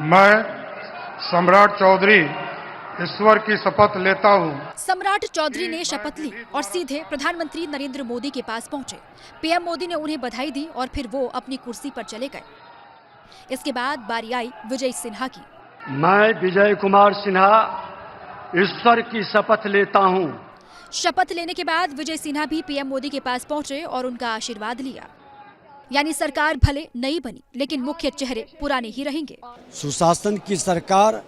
मैं सम्राट चौधरी ईश्वर की शपथ लेता हूँ। सम्राट चौधरी ने शपथ ली और सीधे प्रधानमंत्री नरेंद्र मोदी के पास पहुंचे। पीएम मोदी ने उन्हें बधाई दी और फिर वो अपनी कुर्सी पर चले गए। इसके बाद बारी आई विजय सिन्हा की। मैं विजय कुमार सिन्हा ईश्वर की शपथ लेता हूँ। शपथ लेने के बाद विजय सिन्हा भी पीएम मोदी के पास पहुंचे और उनका आशीर्वाद लिया। यानी सरकार भले नई बनी लेकिन मुख्य चेहरे पुराने ही रहेंगे। सुशासन की सरकार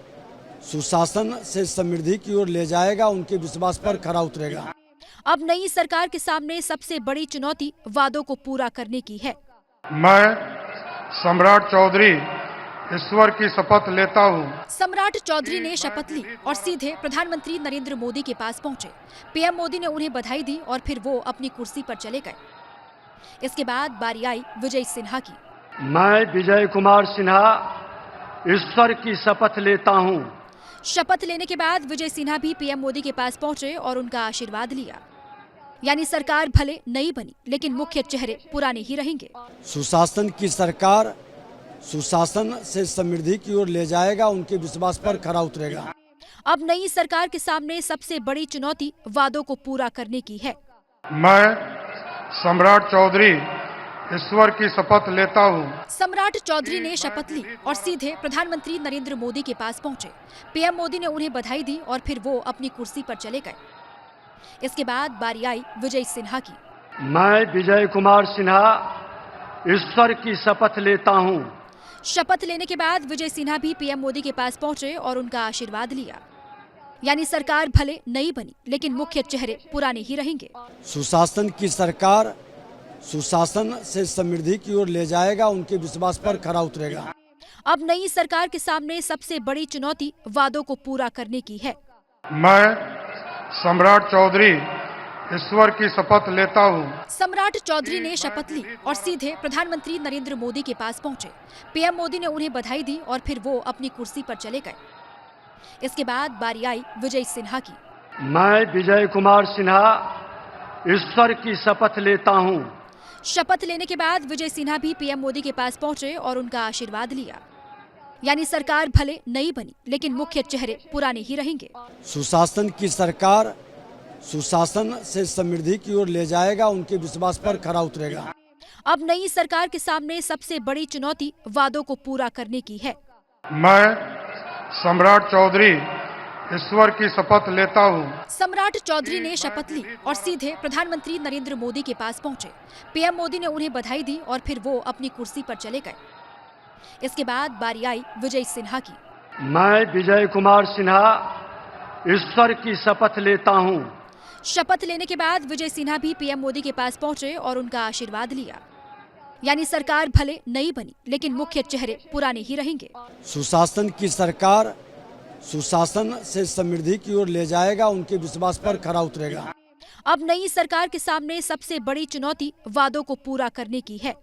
सुशासन से समृद्धि की ओर ले जाएगा, उनके विश्वास पर खरा उतरेगा। अब नई सरकार के सामने सबसे बड़ी चुनौती वादों को पूरा करने की है। मैं सम्राट चौधरी ईश्वर की शपथ लेता हूँ। सम्राट चौधरी ने शपथ ली और सीधे प्रधानमंत्री नरेंद्र मोदी के पास पहुंचे। पीएम मोदी ने उन्हें बधाई दी और फिर वो अपनी कुर्सी पर चले गए। इसके बाद बारी आई विजय सिन्हा की। मैं विजय कुमार सिन्हा ईश्वर की शपथ लेता हूँ। शपथ लेने के बाद विजय सिन्हा भी पीएम मोदी के पास पहुंचे और उनका आशीर्वाद लिया। यानी सरकार भले नई बनी लेकिन मुख्य चेहरे पुराने ही रहेंगे। सुशासन की सरकार सुशासन से समृद्धि की ओर ले जाएगा, उनके विश्वास पर खरा उतरेगा। अब नई सरकार के सामने सबसे बड़ी चुनौती वादों को पूरा करने की है। मैं सम्राट चौधरी ईश्वर की शपथ लेता हूँ। सम्राट चौधरी ने शपथ ली और सीधे प्रधानमंत्री नरेंद्र मोदी के पास पहुंचे। पीएम मोदी ने उन्हें बधाई दी और फिर वो अपनी कुर्सी पर चले गए। इसके बाद बारी आई विजय सिन्हा की। मैं विजय कुमार सिन्हा ईश्वर की शपथ लेता हूँ। शपथ लेने के बाद विजय सिन्हा भी पीएम मोदी के पास पहुंचे और उनका आशीर्वाद लिया। यानी सरकार भले नई बनी लेकिन मुख्य चेहरे पुराने ही रहेंगे। सुशासन की सरकार सुशासन से समृद्धि की ओर ले जाएगा, उनके विश्वास पर खरा उतरेगा। अब नई सरकार के सामने सबसे बड़ी चुनौती वादों को पूरा करने की है। मैं सम्राट चौधरी ईश्वर की शपथ लेता हूँ। सम्राट चौधरी ने शपथ ली और सीधे प्रधानमंत्री नरेंद्र मोदी के पास पहुंचे। पीएम मोदी ने उन्हें बधाई दी और फिर वो अपनी कुर्सी पर चले गए। इसके बाद बारी आई विजय सिन्हा की। मैं विजय कुमार सिन्हा ईश्वर की शपथ लेता हूँ। शपथ लेने के बाद विजय सिन्हा भी पीएम मोदी के पास पहुंचे और उनका आशीर्वाद लिया। यानी सरकार भले नई बनी लेकिन मुख्य चेहरे पुराने ही रहेंगे। सुशासन की सरकार सुशासन से समृद्धि की ओर ले जाएगा, उनके विश्वास पर खरा उतरेगा। अब नई सरकार के सामने सबसे बड़ी चुनौती वादों को पूरा करने की है। मैं सम्राट चौधरी ईश्वर की शपथ लेता हूँ। सम्राट चौधरी ने शपथ ली और सीधे प्रधानमंत्री नरेंद्र मोदी के पास पहुंचे। पीएम मोदी ने उन्हें बधाई दी और फिर वो अपनी कुर्सी पर चले गए। इसके बाद बारी आई विजय सिन्हा की। मैं विजय कुमार सिन्हा ईश्वर की शपथ लेता हूँ। शपथ लेने के बाद विजय सिन्हा भी पीएम मोदी के पास पहुंचे और उनका आशीर्वाद लिया। यानी सरकार भले नई बनी लेकिन मुख्य चेहरे पुराने ही रहेंगे। सुशासन की सरकार सुशासन से समृद्धि की ओर ले जाएगा, उनके विश्वास पर खरा उतरेगा। अब नई सरकार के सामने सबसे बड़ी चुनौती वादों को पूरा करने की है।